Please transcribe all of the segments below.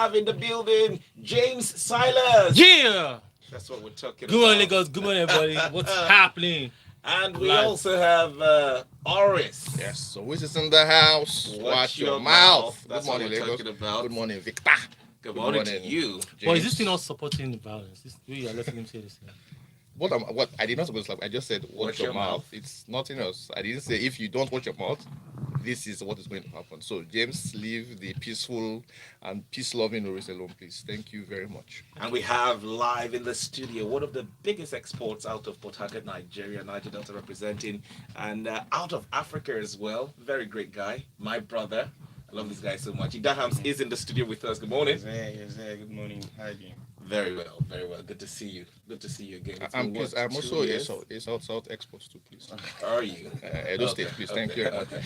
have in the building James Silas. Yeah. That's what we're talking Good morning, about. Lagos. Good morning, everybody. What's happening? And we Live. also have Oris. Yes, so which is in the house? Watch your your mouth. mouth. Good That's morning, what we're Lagos. talking about. Good morning, Victor. Good morning to you. But is this James. thing not supporting violence? This we are letting him say this. What I did not supposed to. I just said watch your mouth. mouth. It's nothing else. I didn't say if you don't watch your mouth, this is what is going to happen. So James, leave the peaceful and peace-loving Oris alone, please. Thank you very much. And we have live in the studio one of the biggest exports out of Port Harcourt, Nigeria, Niger Delta representing, and out of Africa as well. Very great guy, my brother. I love this guy so much. Idahams is in the studio with us. Good morning. Yes, good morning. How are you? Very well, very well. Good to see you. Good to see you again. It's I'm been, what, I'm 2 also years? a South exports too, please. Are you? Edo State, please. Thank you. Okay.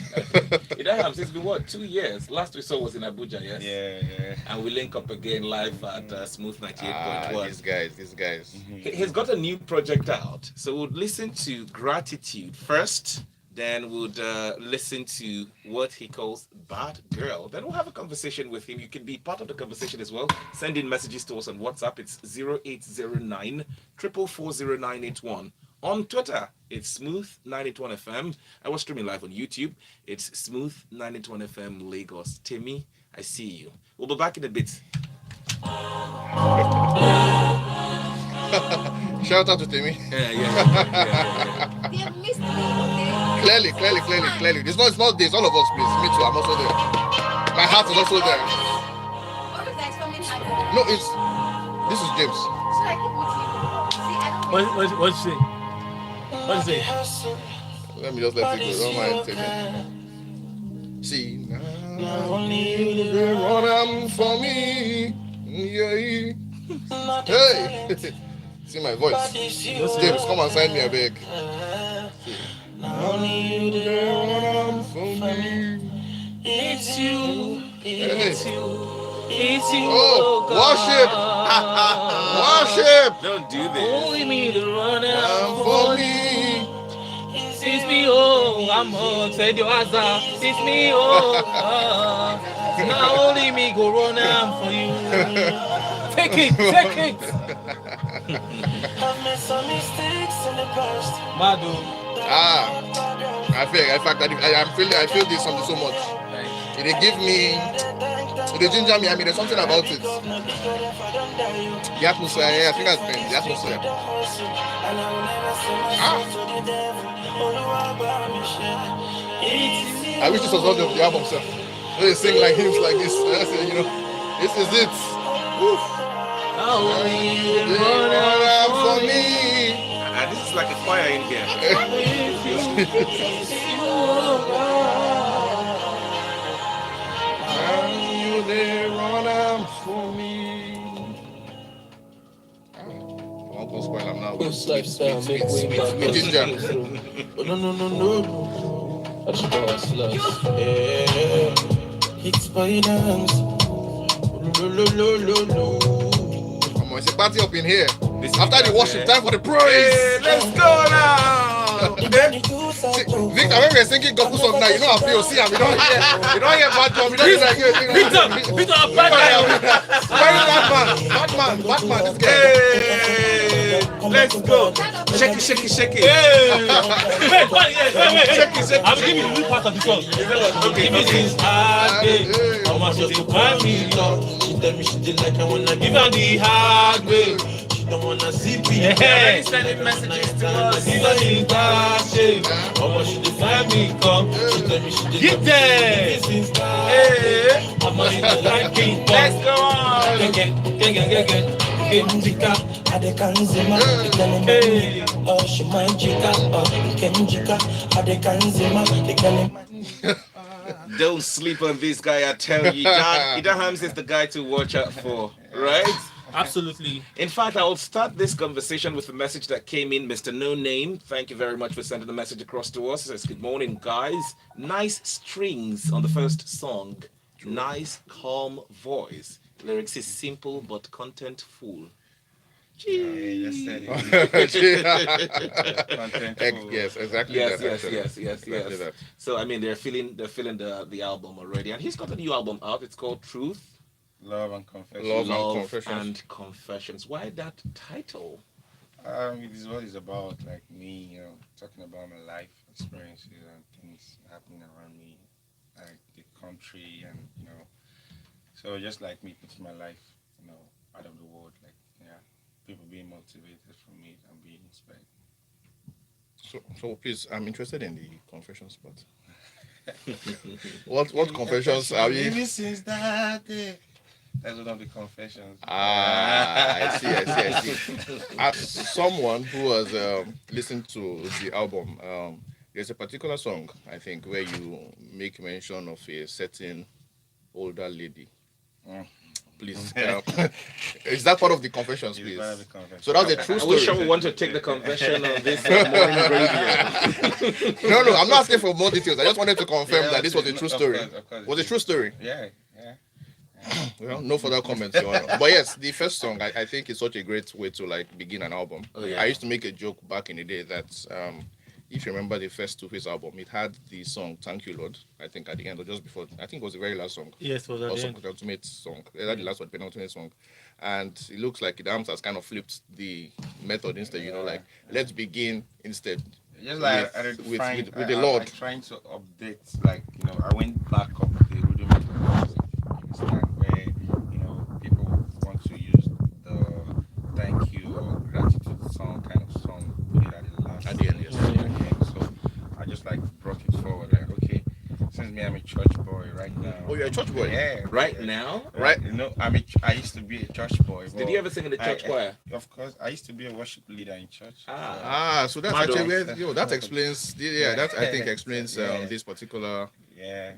Idahams, it's been what, 2 years? Last we saw was in Abuja, yes? Yeah. And we link up again live at Smooth 98.1. These guys. He's got a new project out. So we'll listen to Gratitude first. Then we'll listen to what he calls Bad Girl. Then we'll have a conversation with him. You can be part of the conversation as well. Send in messages to us on WhatsApp. It's 0809 4440981. On Twitter, it's Smooth981FM. I was streaming live on YouTube. It's Smooth981FM Lagos. Timmy, I see you. We'll be back in a bit. Shout out to Timmy. Yeah. They have missed me, okay? Clearly. It's not this. All of us, please. Me too. I'm also there. My heart is also there. What is that coming out? No, this is James. Should I keep with you? See, I don't What you say? What you say? Let me just let it go. Don't mind Timmy. See now, Only you they run am for me. Yeah. Hey. See my voice. James, come and sign me a beg. Only you They run am for me. It's you. It's you. Oh, worship. Don't do this. Only me to run Am out for me. It's me, oh, I'm hot. Said your answer. It's me, oh. Now only me go run out for you. Take it. I've made some mistakes in the past. Madu. I feel this something so much. It give me, it ginger me. I mean, there's something about it. The atmosphere, I think that's been the atmosphere. I wish this was not the album, sir. They sing like hymns like this. I say, this is it. Woof. They run out for me. This is like a choir in here. They run out for me. I won't go spoil them now. This lifestyle make way back. Ginger. No. I just pass last. It's by dance. It's a party up in here. After the worship, time for the praise. Let's go now. See, Victor, when we're singing gospel song now, you know how POC and we don't hear bad drum. We don't hear like Victor, bad guy. Batman, this guy. Hey, let's go. Shake it. Wait. I'm giving you the new part of the song. Okay. This is hard day. How much does it buy me love? She tell me she did like I wanna Give her the hard way. She don't wanna see me. Yeah. Sending messages to us. Give her the hard shame. How much should they find me come? She tell me she did Get there. this is Hey, How much is the liking? let's go on. Get. Kenjika, adekanzima, Hey. oh she my jika, oh Kenjika, adekanzima, Don't sleep on this guy, I tell you. Idahams is the guy to watch out for, right? Absolutely. In fact, I'll start this conversation with a message that came in. Mr. No Name, thank you very much for sending the message across to us. It says, good morning, guys. Nice strings on the first song. Nice, calm voice. Lyrics is simple, but content full. Yes, exactly. Yes. So I mean, they're feeling the album already, and he's got a new album out. It's called Truth. Love and confession. Love and Love Confessions. and Confessions. Why that title? It is what it's about, like me, talking about my life experiences and things happening around me, like the country, and so just like me putting my life, out of the world, like people being motivated from it and being inspired. So please, I'm interested in the confessions part. What confessions are we? Even since that day. That's one of the confessions. Ah, I see. As someone who has listened to the album, there's a particular song I think where you make mention of a certain older lady. Mm. Please, is that part of the confessions, It's please? part of the confession. So that's a true Are we story. sure we want to take the confession on this morning radio? No, I'm not asking for more details. I just wanted to confirm that this was a true story. Of course. Was a true story. Yeah. Well, no further comments, Your Honor. But yes, the first song I think is such a great way to like begin an album. Oh, yeah. I used to make a joke back in the day that if you remember the first two Face album, it had the song "Thank You Lord." I think at the end or just before. I think it was the very last song. Yes, was at the Also, end. the ultimate song. That the last one, penultimate song, and it looks like the Tems has kind of flipped the method instead. Like let's begin instead. Just like with the Lord. trying to update, like I went back up the rudiment of music. You understand where people want to use the thank you or gratitude song kind of song, put it at the last. At the end, yes. So I just like brought it forward. Like okay, since me I'm a church boy right now. Oh, you're a church boy? Yeah. Right now? Right. I used to be a church boy. Did you ever sing in the church choir? Of course, I used to be a worship leader in church. So that's Mado. actually where that explains. That I think explains Yeah. this particular Yeah.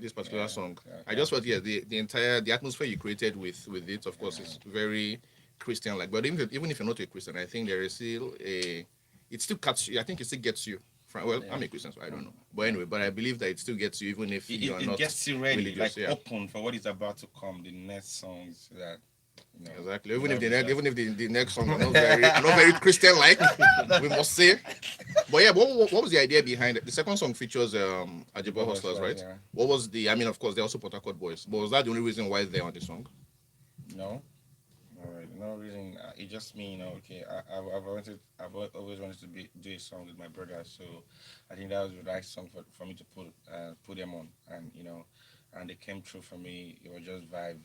song. Yeah. I just felt the atmosphere you created with it, of course, is very Christian like. But even if you're not a Christian, I think there is still it still cuts you. I think it still gets you. Well, I'm a Christian, so I don't know. But anyway, I believe that it still gets you, even if you are It not. gets you ready, religious, like open for what is about to come. The next songs that Exactly. Even if the next song are not very Christian like, we must say. But yeah, what was the idea behind it? The second song features Ajibo Hustlers, right? Yeah. What was of course they're also Port Harcourt boys. But was that the only reason why they're on the song? No, alright, no reason. It just me, okay. I've always wanted to do a song with my brother, so I think that was the right song for me to put them on, and and they came through for me. It was just vibe,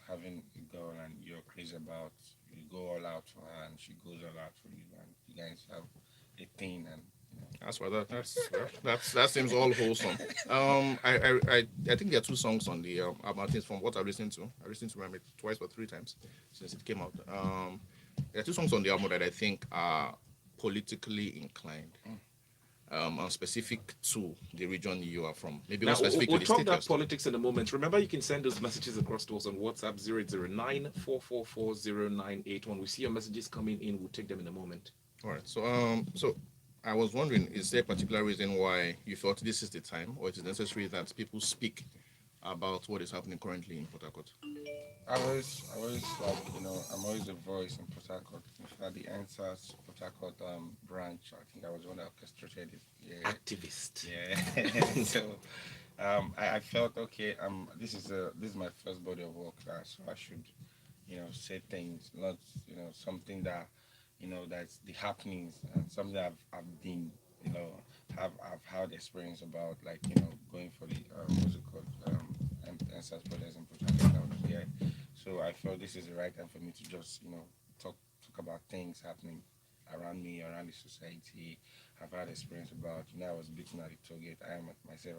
having a girl and you're crazy about, you go all out for her and she goes all out for you, and you guys have a thing, and That's why that seems all wholesome. I think there are two songs on the album. I think from what I've listened to, maybe twice or three times since it came out. There are two songs on the album that I think are politically inclined. And specific to the region you are from. Maybe Now, not specific we'll to the talk state. that politics in a moment. Remember, you can send those messages across to us on WhatsApp 009-444-0981. We see your messages coming in. We'll take them in a moment. All right. So I was wondering, is there a particular reason why you felt this is the time, or it is necessary that people speak about what is happening currently in Port Harcourt? I always like I'm always a voice in Port Harcourt. In fact, the answers Port Harcourt branch, I think I was the one that orchestrated it. Yeah. Activist. Yeah. So I felt okay. This is my first body of work, so I should say things, not something that that's the happenings and something that I've been I've had experience about, like going for the what's it called Ancestors Brothers in Port Harcourt. Yeah. So I felt this is the right time for me to just talk about things happening around me, around the society. I've had experience about I was beaten at the toll gate. I am myself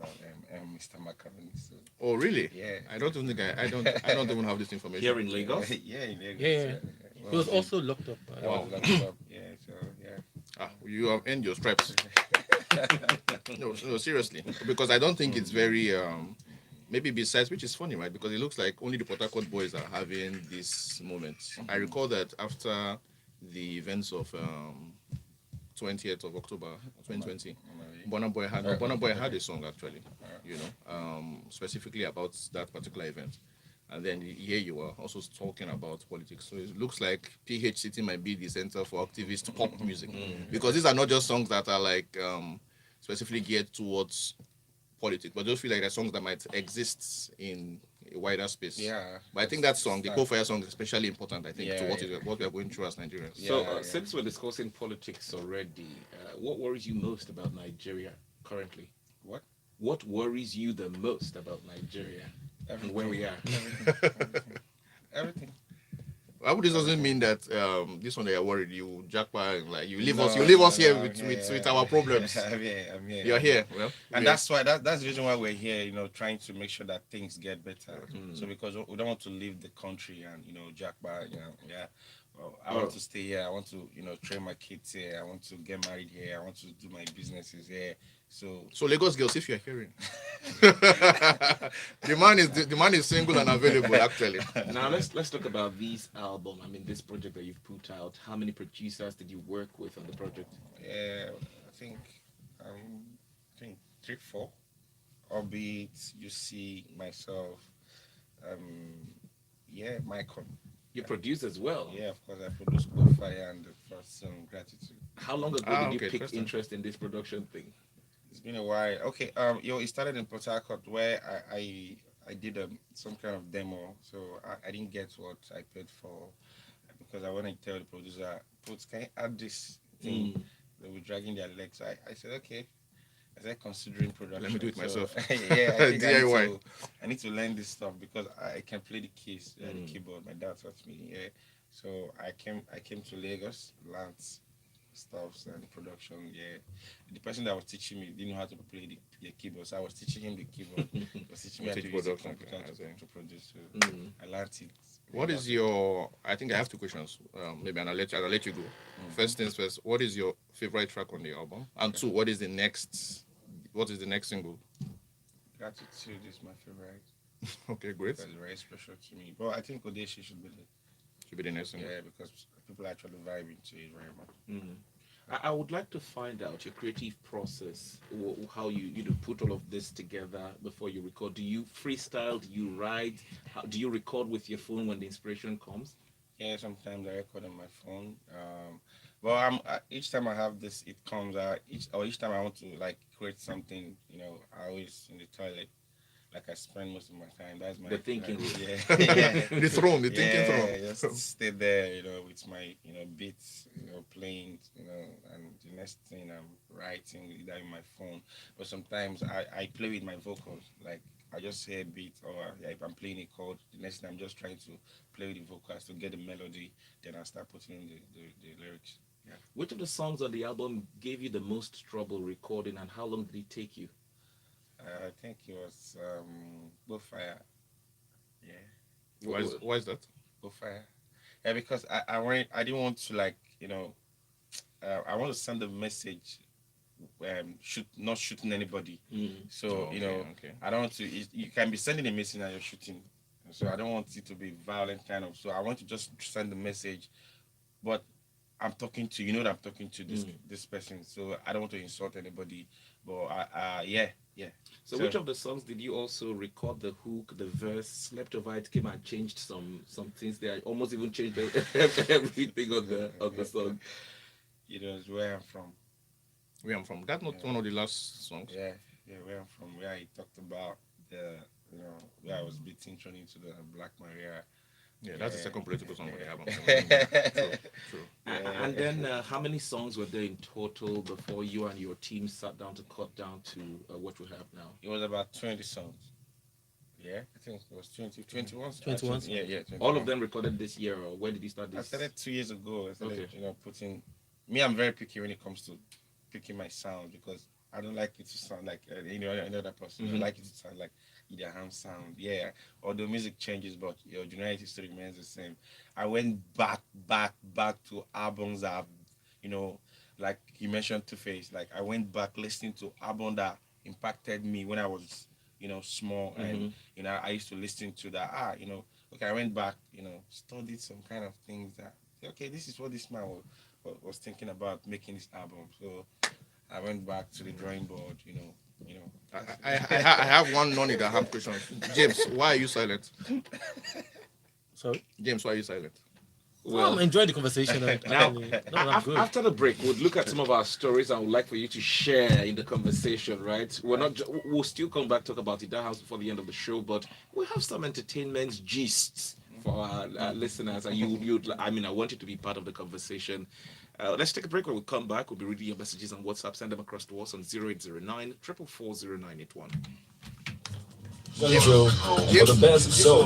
I am Mr. Macaroni. So Oh, really? yeah. I don't think I don't even have this information. Here in Lagos? Yeah, in Lagos. Yeah. He was also locked up. I was locked up. Yeah, so yeah. You have earned your stripes. No, seriously, because I don't think it's very maybe besides, which is funny, right? Because it looks like only the Port Harcourt boys are having this moment. I recall that after the events of 20th of October 2020, Burna Boy had a song actually, specifically about that particular event. And then here you are also talking about politics. So it looks like PH City might be the center for activist pop music, because these are not just songs that are like specifically geared towards politics, but those feel like they're songs that might exist in a wider space. Yeah. But I think that song, the Coal Fire song, is especially important. I think to Yeah, what yeah. what we are going through as Nigerians. So, Yeah, yeah. since we're discussing politics already, what worries you most about Nigeria currently? What? What worries you the most about Nigeria and where we are? Everything. I hope this doesn't mean that this one they are worried you jackpot and like you leave us No, here no, with our problems. I'm here. I'm here. You're here. Well, And yeah. that's why that's the reason why we're here, trying to make sure that things get better. So because we don't want to leave the country and jackpot, yeah. Well, I want to stay here. I want to train my kids here. I want to get married here. I want to do my businesses here. So Lagos girls, if you're hearing, the man is single and available actually. Now let's talk about this album. I mean, this project that you've put out. How many producers did you work with on the project? yeah, I think 3, 4. Albeit you see myself, Michael. You produced as well. Yeah, of course I produced Go Fire and the first song Gratitude. How long ago did you pick interesting. interest in this production thing? It's been a while. Okay, it started in Port Harcourt where I did some kind of demo, so I didn't get what I paid for because I wanted to tell the producer, can you add this thing? They were dragging their legs. I said, okay. I started considering production. Let me do it myself. Yeah, I think DIY. I need to learn this stuff because I can play the keys, the keyboard. My dad taught me. Yeah, so I came to Lagos, learned stuffs and production. Yeah, the person that was teaching me didn't know how to play the keyboard, so I was teaching him the keyboard. He was teaching me how to use the production, computer okay. to produce. So I learned it. What is your? I think I have 2 questions. Maybe and I'll let you go. First things first. What is your favorite track on the album? And 2, what is the next single? Gratitude is my favorite. Okay, great. That's very special to me. But I think Odeshi should be The next single. yeah, because people actually vibe into it very much. I would like to find out your creative process, how you put all of this together before you record. Do you freestyle? Do you write? Do you record with your phone when the inspiration comes? Yeah, sometimes I record on my phone. But each time I have this, it comes out. Each time I want to like create something, I always in the toilet. Like I spend most of my time. That's my The thinking room. Yeah, The thinking throne. just stay there, with my beats, playing, and the next thing I'm writing either in my phone. But sometimes I play with my vocals. Like I just hear a beat or if I'm playing a chord, the next thing I'm just trying to play with the vocals to get the melody. Then I start putting in the lyrics. Yeah. Which of the songs on the album gave you the most trouble recording, and how long did it take you? I think it was Go Fire. Yeah. Why is that? Go Fire. Yeah, because I didn't want to I want to send a message not shooting anybody. So okay. I don't want to you can be sending a message and you're shooting. So I don't want it to be violent kind of. So I want to just send a message, but I'm talking to that I'm talking to this person. So I don't want to insult anybody. But yeah. So which of the songs did you also record the hook, the verse, slept over it, came and changed some things there? Almost even changed everything on the song. It's Where I'm From. Where I'm from. That's not one of the last songs. Yeah, Where I'm From. Where I talked about where I was being thrown into the Black Maria. Yeah, that's the second political song on the album. True. And then how many songs were there in total before you and your team sat down to cut down to what we have now? It was about 20 songs. Yeah, I think it was 21. 21. Yeah, 21. All of them recorded this year, or when did you start I this? started 2 years ago. I started, Okay. putting. Me, I'm very picky when it comes to picking my sound because I don't like it to sound like another person. I don't like it to sound like either ham sound. Yeah, although music changes, but your generality still remains the same. I went back to albums that, like you mentioned Two Face. Like I went back listening to albums that impacted me when I was, small, and I used to listen to that. Okay, I went back, studied some kind of things that. Okay, this is what this man was thinking about making this album. So I went back to the drawing board, I have one non-need I have question. James, why are you silent? Sorry. James, why are you silent? Well, I'm enjoying the conversation. now, No, I'm good. after the break, we'll look at some of our stories and would like for you to share in the conversation, right? We'll still come back talk about it that house before the end of the show, but we'll have some entertainment gists for our listeners, and I want you to be part of the conversation. Let's take a break. When we come back, we'll be reading your messages on WhatsApp. Send them across to us on 0809 4440981. James,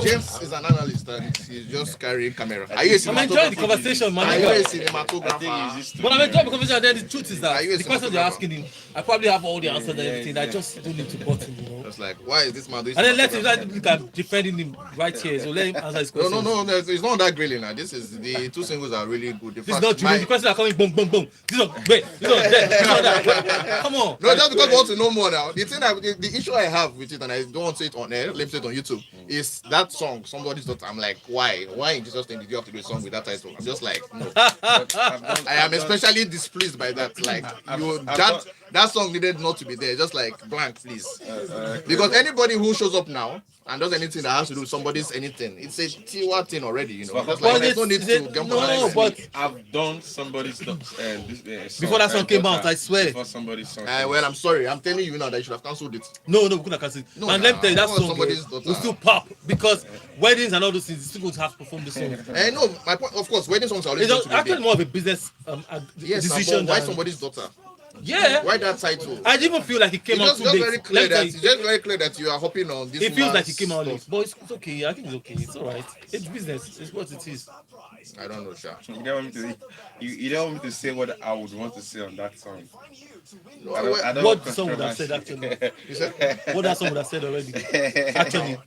James is an analyst and he's just carrying camera. Are you a I'm enjoying the conversation, man. Are you a I think cinematographer? he's But I'm enjoying the conversation. And then the truth is that Are you a the questions cinematographer? you're asking him, I probably have all the answers and yeah, everything. I just don't need to button, you know. Just like, why is this man doing And then let cinematography? him defending him right here. So let him answer his No, questions. it's not that grilling now. This is the two singles are really good. In This is fact, not true. The questions are coming boom, boom, boom. This one, wait, this one, there, this one, that. Come on. no, just because I want to know more now. The thing, the issue I have with it, and I don't want to say it on air, let me say it on YouTube, is that song, Somebody's Daughter. I'm like, why? Why in Jesus' name did you have to do a song with that title? I'm just like, no. I am especially displeased by that. Like, that song needed not to be there. Just like, blank, please. Because anybody who shows up now and does anything that has to do with somebody's anything, it's a Tiwa thing already, you know. Just like, there's no need to get no, but I've done somebody's song, before that song came out, I swear. Before somebody's song. well, I'm sorry. I'm telling you now that you should have cancelled it. No, we couldn't cancel it. No, Man, let me tell you, that I want song somebody's daughter. will still pop because weddings and all those things, still going to have to perform the song. No, my point, of course, wedding songs are always It's going to be actually big. more of a business Yes, decision. why than- somebody's daughter? Yeah. Why that title? I didn't even feel like it came out It's too just late. very clear Let me tell that you, it's just very clear that you are hopping on this. it feels like man's it came out late, stuff. but it's okay. I think it's okay. It's alright. It's business. It's what it is. I don't know, Sha. You don't want me to. You don't want me to say what I would want to say on that song. No, I don't What want the song would have said controversy. actually? you said What that song would have said already? Actually,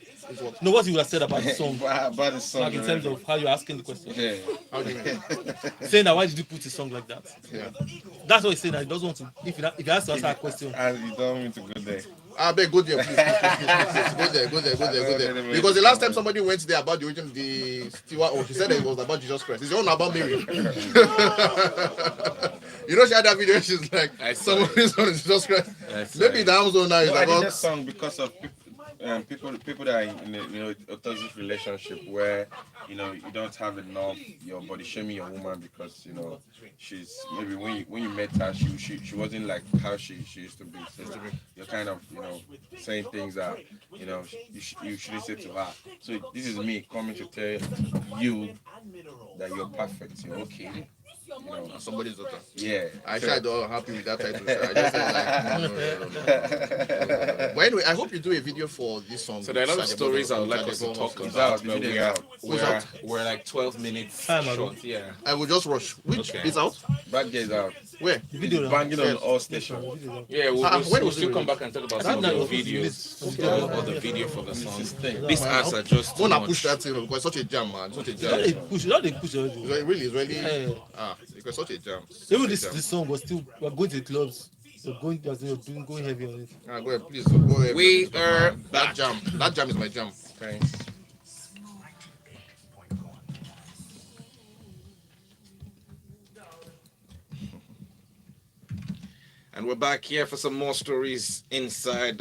no. What he would have said about the song, About the song. like in terms of how you're asking the question, Yeah. how do you mean? saying that why did you put a song like that? Yeah. That's what he's saying. That he doesn't want to. If he has to answer a question, And you don't want me to go there. I beg, go there, please. Go there. Because the last time somebody went there about the origin, the steward, she said that it was about Jesus Christ. It's all about Mary. You know, she had that video. She's like, somebody's on Jesus Christ. Maybe the Amazon now is No, I did that about. song because of people that are in a toxic relationship where you don't have enough your body shaming your woman because she's maybe when you met her she wasn't like how she used to be. So you're kind of saying things that you shouldn't say to her. So this is me coming to tell you that you're perfect, you're okay. Somebody's daughter. Yeah. I tried to happy with that title. I just said no. But anyway, I hope you do a video for this song. So there are a lot of stories I would like us to talk It's about, out, the but video is out. we're like 12 minutes Time ago. short. Yeah. I will just rush. Which Okay. is out? Bad Day is out. Where? the video. It's banging on all stations. Yeah, we'll when was still it come back and talk about That some night of was the released. videos, or the video for the song. Thing. These ads are just too Wanna much. push that thing because it's such a jam, man. Such a Not jam. they push. Not they push already. It's really. Yeah. Because such a jam. Even this song was still. We're going to the clubs. We're going. Going heavy on it. Go ahead, please. Go ahead. We are that jam. That jam is my jam. Thanks. And we're back here for some more stories inside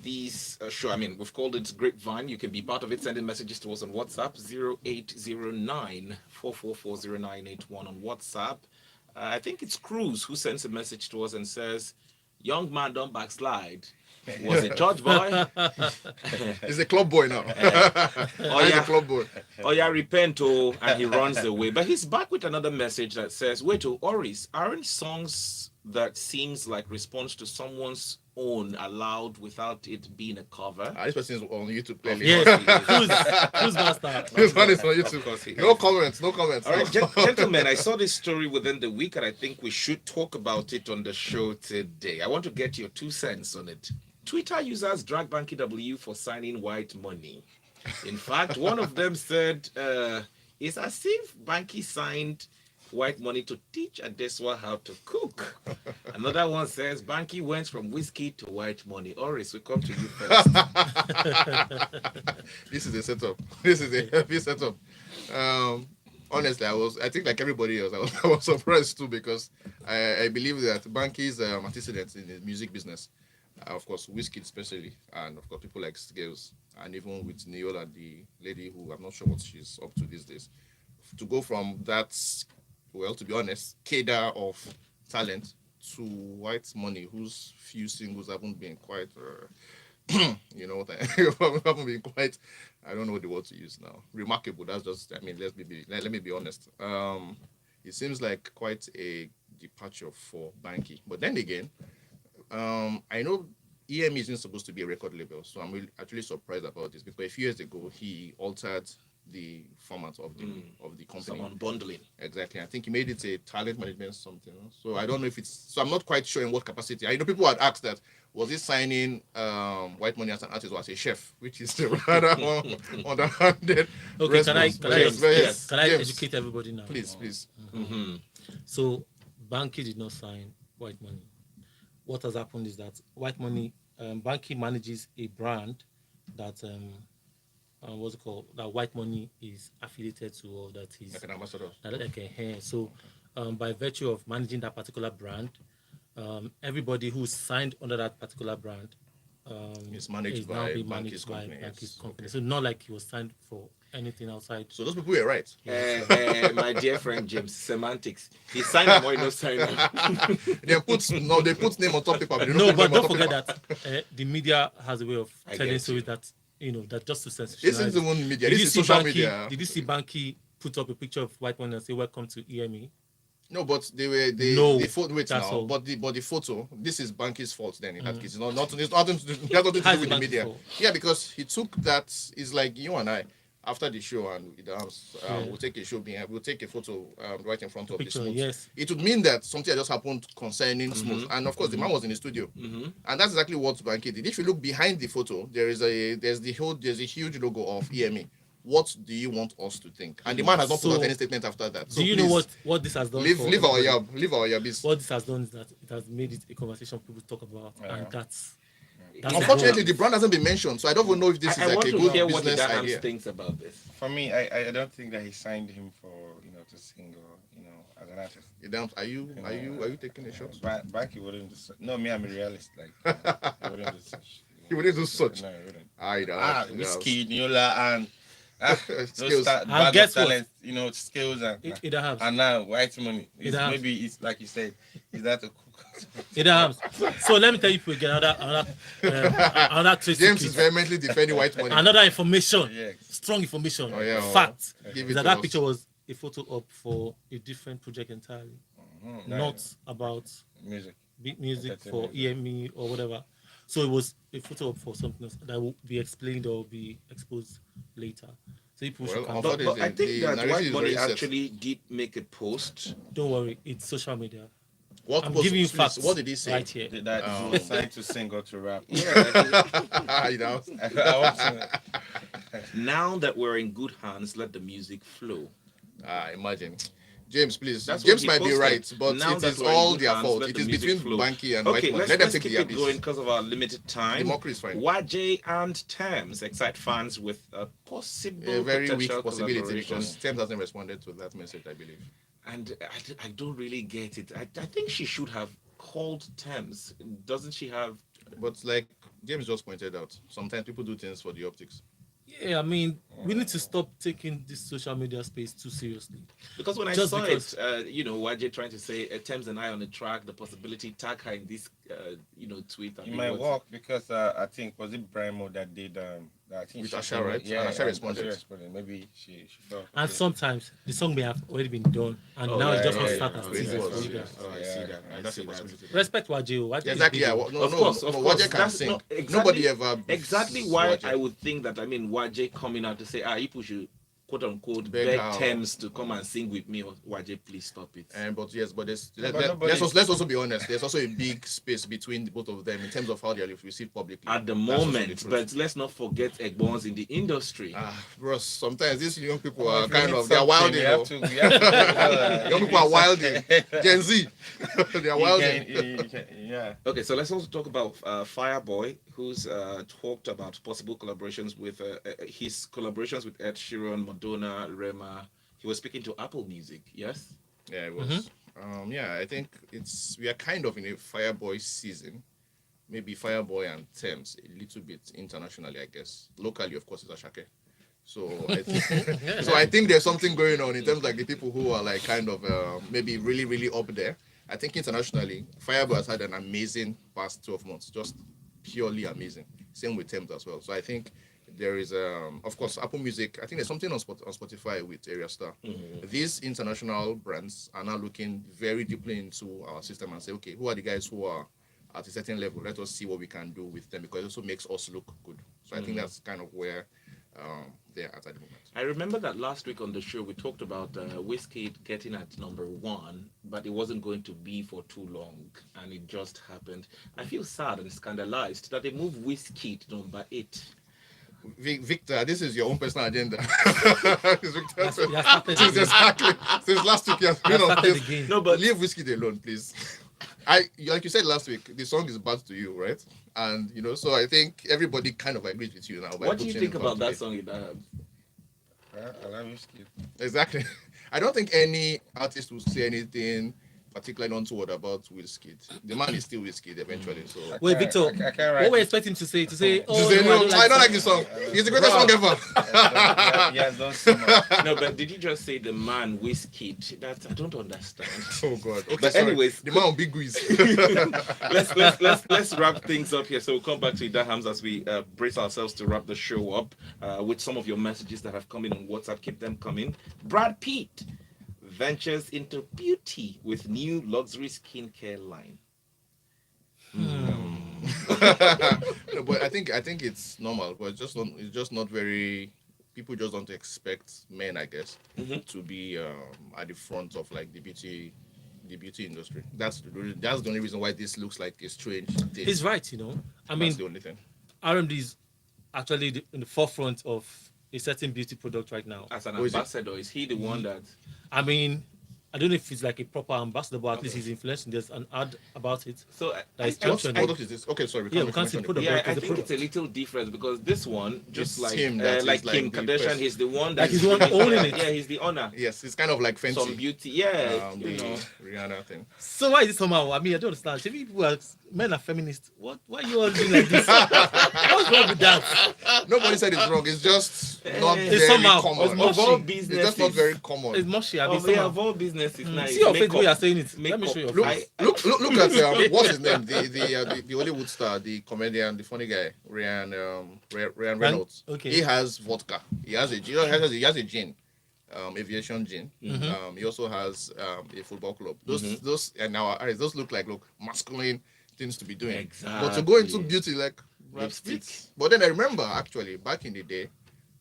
these show. I mean, we've called it Grapevine. You can be part of it, sending messages to us on WhatsApp, 0809 4440981 on WhatsApp. I think it's Cruz who sends a message to us and says, young man, don't backslide. Was a church boy. He's a club boy now. He's a club boy. Oh yeah, repent, oh, and he runs away. But he's back with another message that says, wait, oh, Oris, aren't songs that seems like response to someone's own allowed without it being a cover? This person is on YouTube playlist. Yeah. Who's master? This one is on Of YouTube. course he No is. comments. No comments. All right, gentlemen, I saw this story within the week, and I think we should talk about it on the show today. I want to get your 2 cents on it. Twitter users drag Banky W for signing white money. In fact, one of them said, it's as if Banky signed white money to teach Adeswa how to cook. Another one says, Banky went from whiskey to white money. Oris, we come to you first. This is a setup. This is a heavy setup. Honestly, I think like everybody else, I was surprised too because I believe that Banky's antecedents in the music business, of course, whiskey especially, and of course people like Scales, and even with Neola, the lady who I'm not sure what she's up to these days, to go from that, well, to be honest, cadre of talent to White Money, whose few singles haven't been quite, you know what haven't been quite, I don't know what the word to use now. Remarkable. That's just, I mean, let me be honest. It seems like quite a departure for Banky. But then again, I know EME isn't supposed to be a record label, so I'm really actually surprised about this because a few years ago he altered the format of the company. Some unbundling. Exactly. I think he made it a talent management something. So I don't know if it's, so I'm not quite sure in what capacity. I know people had asked that, was he signing White Money as an artist or as a chef, which is the rather underhanded Okay, response. can I James, educate everybody now? please. Mm-hmm. So, Banky did not sign White Money. What has happened is that White Money, Banky manages a brand that what's it called? That White Money is affiliated to, or that is Like an ambassador. like a hair. So, by virtue of managing that particular brand, everybody who's signed under that particular brand It's managed is now by being Banky's managed by company. Banky's Yes. company. Okay. So not like he was signed for anything outside. So those people were right. My dear friend James, semantics. He signed them or he not signed them. They put name on top paper. But they No, put but name on don't top forget paper. that the media has a way of I telling get stories you. that that just to This sensationalize. isn't even media. Did This you is see social Banky? media. Did you see Banky put up a picture of White Money and say "Welcome to EME"? No, but they No, wait that's now. all. But the photo, this is Banky's fault then in that case. It's not How it has nothing to do is with the Banky's media. fault? Yeah, because he took that. It's like you and I after the show, and Yeah. we'll take a show behind, we'll take a photo right in front of the Picture, Smooth. yes. It would mean that something had just happened concerning Smooth, and of course the man was in the studio, and that's exactly what Banky did. If you look behind the photo, there's a huge logo of EME. What do you want us to think? And the man has not put out So, any statement after that. So Do you know please, what this has done? leave for leave our everybody? yab. It's, What this has done is that it has made it a conversation people talk about, and that's unfortunately, the brand hasn't been mentioned, so I don't even know if this I is want like a to good hear what business Idahams idea. thinks about this. For me, I don't think that he signed him for to sing or as an artist. Idahams, are you taking a shot? Banky wouldn't do such. No, me, I'm a realist. Like he wouldn't do such. He wouldn't do such. No, he wouldn't. Idahams. Whiskey, Niola, and Skills. bag guess of what? talent, skills it has. and now White Money. Idahams. Maybe it's like you said, is that a cook? It has. So let me tell you again another trade James is secret. vehemently defending White Money. Another information, Yeah. strong information, Oh, yeah, fact. Give it That to us. picture was a photo op for a different project entirely, not about Music. beat music for Entertainment. EME or whatever. So it was a photo op for something else that will be explained or be exposed later. So people Well, should come. unfortunately- But I The think that narrative White is Money very set. actually did make a post. Don't worry, it's social media. What I'm was- giving you please, facts. What did he say? right here? That he was signed to sing or to rap. Yeah. Idahams. I want to- Now that we're in good hands, let the music flow. Imagine. James, please. That's James what he might be posted. right, but Now it that is we're in all good their hands, fault. let It the is music between flow. Banky and Okay, White Money. let's, Let them let's take keep the it abyss. going because of our limited time. The mockery is fine. Waje and Tems excite fans with a possible A very weak potential possibility collaboration. because Tems hasn't responded to that message, I believe. And I don't really get it. I think she should have called Tems. Doesn't she have? But like James just pointed out, sometimes people do things for the optics. Yeah, I mean, we need to stop taking this social media space too seriously. Because when I Just saw because- it, Waje trying to say Tems and I on the track, the possibility tag her in this, tweet. I It mean, might what's- work because I think was it Brimo that did I think With she Asha, came in- right? Yeah, And Asha responded. Maybe she felt. And okay. sometimes the song may have already been done, and Oh, now yeah, it's just yeah, want to yeah, start yeah. as Oh, teasers it for was, you guys. Oh, I see that. I That's see a that. possibility. Respect Waje. Waje Yeah, is exactly. big. Yeah. No, Of course. Waje can That's sing. not- exactly- Nobody ever. Exactly beats why Waje. I would think that, Waje coming out to say, people should, quote unquote, Beg beg her. Tems to come and sing with me. Or Waje, please stop it. But yes, but there's, Yeah, but let, nobody- let's also be honest. There's also a big space between the both of them in terms of how they are received publicly. At the That's also moment, truth. but let's not forget Egbons in the industry. Bro, sometimes these young people Well, are if we kind need of, they're something, wilding. we Oh. have to- we have to- Young people are wilding. Gen Z, they are wilding. Yeah. Okay, so let's also talk about Fireboy, who's talked about possible collaborations with his collaborations with Ed Sheeran, Madonna, Rema. He was speaking to Apple Music, yes? Yeah, it was. I think we are kind of in a Fireboy season. Maybe Fireboy and Tems a little bit internationally, I guess. Locally, of course, it's Ashake. So I think there's something going on in terms of like the people who are like kind of maybe really, really up there. I think internationally, Fireball has had an amazing past 12 months, just purely amazing. Same with Tems as well. So I think there is, of course, Apple Music. I think there's something on Spotify with Area Star. These international brands are now looking very deeply into our system and say, okay, who are the guys who are at a certain level? Let us see what we can do with them, because it also makes us look good. So I think that's kind of where they're at the moment. I remember that last week on the show we talked about Whiskey getting at #1, but it wasn't going to be for too long, and it just happened. I feel sad and scandalized that they moved Whiskey to #8. Victor, this is your own personal agenda. Exactly. Since last week, you have been on this. Again. No, but Leave Whiskey alone, please. Like you said last week, the song is bad to you, right? And so I think everybody kind of agrees with you now. what do you think about that song? I love Whiskey. Exactly. I don't think any artist will say anything particularly untoward about Whiskey. The man is still Whiskey eventually. So Wait, Victor, I can't write what were you it. expecting to say? no, I don't like this song. It's the greatest song ever. Yes, those so much. No, but did you just say the man Whiskey? That I don't understand. Oh God. Okay, But sorry. anyways, the man on Big Wiz. let's wrap things up here. So we'll come back to Idahams as we brace ourselves to wrap the show up with some of your messages that have come in on WhatsApp. Keep them coming. Brad Pitt ventures into beauty with new luxury skincare line. But I think it's normal, but it's just not very. People just don't expect men, I guess, to be at the front of like the beauty industry. That's the only reason why this looks like a strange thing. He's right, I mean, That's the only thing. RMD is actually in the forefront of a certain beauty product right now. As an Who is it? ambassador, is he the one that? I mean, I don't know if he's like a proper ambassador, but at least he's influencing. There's an ad about it. So That is What championed. product is this? Okay, sorry. Yeah, we can't see the product. yeah, because I the think product. it's a little different because this one, just It's like him that is like like Kim the Kardashian, first. he's the one Like that's he's the one owning it. Yeah, he's the owner. Yes, it's kind of like Fenty. Some beauty, yeah. The Rihanna thing. So why is it somehow? I mean, I don't understand. If people are men are feminists, why are you all doing like this? What's wrong with that? Nobody said it's wrong. It's just not It's very somehow- common. Of all It's just not businesses, very common. It's mushy. I mean, of, yeah, somehow. of all businesses, now See your face makeup. the way you're saying it. Let me Makeup. show you. Look, Your look at what's his name? The Hollywood star, the comedian, the funny guy, Ryan Reynolds. Okay. He has vodka. He has a gin, aviation gin. He also has a football club. Those and our eyes, those look masculine things to be doing. But to go into beauty like Brad Lipstick. Pitt. But then I remember actually back in the day,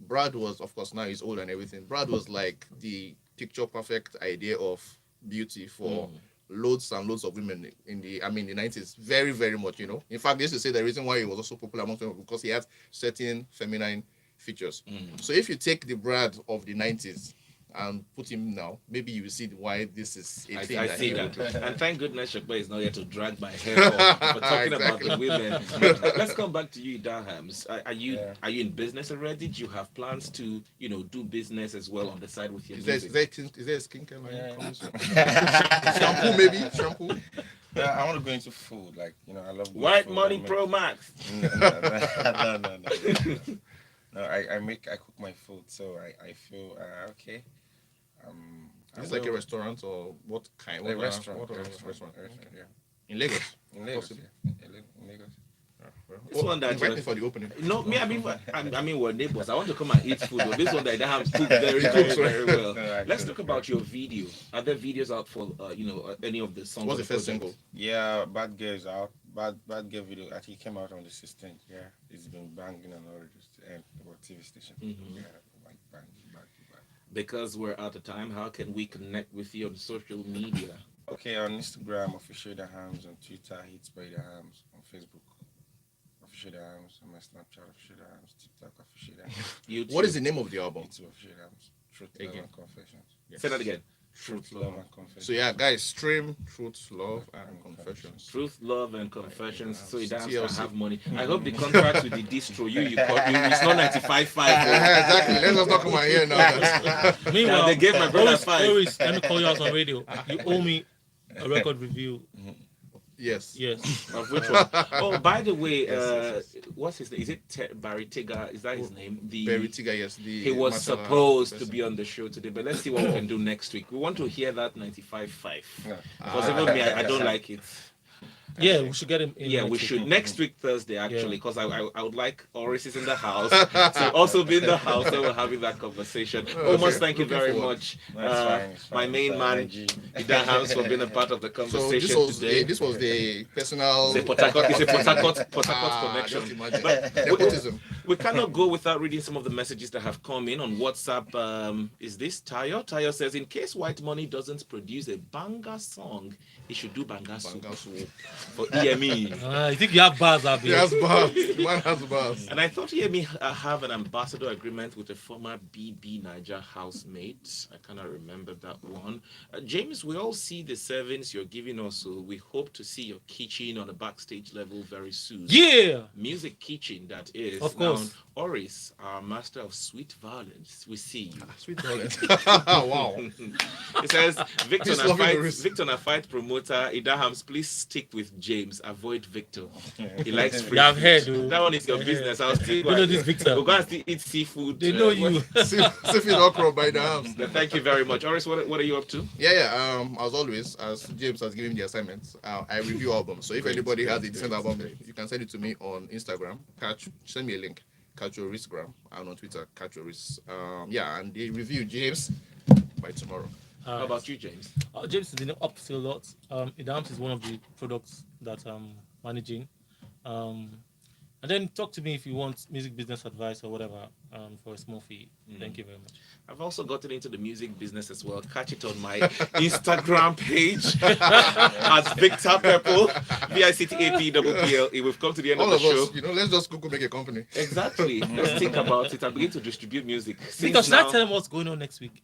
Brad was, of course, now he's old and everything. Brad was like the picture perfect idea of beauty for loads and loads of women in the 90s. Very, very much, In fact, they used to say the reason why he was also popular among women because he had certain feminine features. So if you take the Brad of the 90s and put him now, maybe you will see why this is a thing. I that see he that. would do. And thank goodness Shokba is not here to drag my hair for talking about the women. But let's come back to you, Idahams. Are you in business already? Do you have plans to, do business as well on the side with your music? Is there a skincare line coming soon? Shampoo, maybe? Shampoo? I want to go into food. Like, I love good White food. Money Pro Max. No. No, I cook my food, so I feel okay. Is it like a restaurant or what kind? A What restaurant. What A restaurant? yeah. In Lagos? In Lagos, Possibly. in Lagos. This one that invite me for the opening. No, me. I mean, we're neighbors. I want to come and eat food. But this one that Idahams cook very, Yeah. very, very well. No, Let's talk about your video. Are there videos out for any of the songs? What's the or first projects? single? Yeah, Bad Girl is out. Bad Girl video actually came out on the 16th. Yeah, it's been banging on all the TV station. Yeah, bang. Because we're out of time, how can we connect with you on social media? Okay, on Instagram, Official Idahams. On Twitter, Hits by Idahams. On Facebook, Official Idahams. On my Snapchat, Official Idahams. TikTok, Official Idahams. YouTube. What is the name of the album? YouTube, Official Idahams. Truth, Love, Again. and Confessions. Say that again. Truth, Love, and Confessions. So yeah, guys, stream Truth, Love, and Confessions. Truth, love, and confessions. So Idahams can TLC. have money. I hope the contract with the distro it's not 95.5. Exactly. Let us not come out here now. Meanwhile, Now they gave my brother 5. Boris, let me call you out on radio. You owe me a record review. Yes. Yes. Of which one? Oh, by the way, Yes. what's his name? Is it Barry Tiga? Is that his name? Barry Tiga, yes. He was martial art supposed to person. be on the show today, but let's see what we can do next week. We want to hear that 95.5. Yeah. Because even me, I don't like it. Yeah, we should get him in. Yeah, next we week. should next week Thursday actually, Yeah. because I would like Oris is in the house to also be in the house, so we're having that conversation. Almost, thank you Looking very forward. much, That's fine, it's my fine, main it's man, energy. Ida Hams, for being a part of the So conversation today. this was the personal. It's a Port Harcourt connection. Just imagine. But Nepotism. we cannot go without reading some of the messages that have come in on WhatsApp. Is this Tayo? Tayo says, in case White Money doesn't produce a banger song, he should do banger soup Banga soup. for EME. I think you have bars, Abi. He has bars. The man has bars. And I thought EME have an ambassador agreement with a former BB Niger housemate. I cannot remember that one. James, we all see the servings you're giving us, so we hope to see your kitchen on a backstage level very soon. Yeah. Music kitchen, that is. Of course. Now, Oris, our master of sweet violence, we see you. Sweet violence. Wow. It says, Victor Peace, na love, and fight, Oris. Victor na fight promoter, Idahams, please stick with James. Avoid Victor. He likes free You have food. heard, oh. That one is your Yeah. business. I'll still You know this Victor. We're going to still eat seafood. They know you. Seafood okra by the house. But thank you very much. Oris, what are you up to? Yeah. As always, as James has given me the assignments, I review albums. So if anybody has a decent album, you can send it to me on Instagram. Send me a link. Catch your Instagram and on Twitter. Catch your Risk. Yeah, and they review James by tomorrow. How about you, James? James is in the up still a lot. Idams is one of the products that I'm managing. And then talk to me if you want music business advice or whatever for a small fee. Thank you very much. I've also gotten into the music business as well. Catch it on my Instagram page at Victor Purple, VICTAPPPLE. We've come to the end All of the of show. us, let's just go make a company. Exactly. Let's think about it and begin to distribute music. Victor, should I tell them what's going on next week?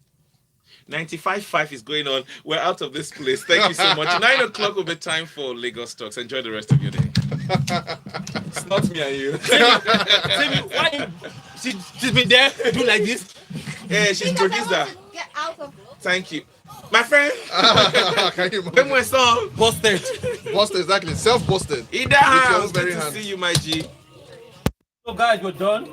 95.5 is going on. We're out of this place. Thank you so much. 9 o'clock will be time for Lagos Talks. Enjoy the rest of your day. It's not me and you. Why? She's been there, do like this. Yeah, she's Because I producer. want to get out of Thank you. My friend, Can you when imagine? we're song, Busted. Busted, exactly. Self-busted. Ida With your Hams, own very good to hand. see you, my G. So guys, we're done.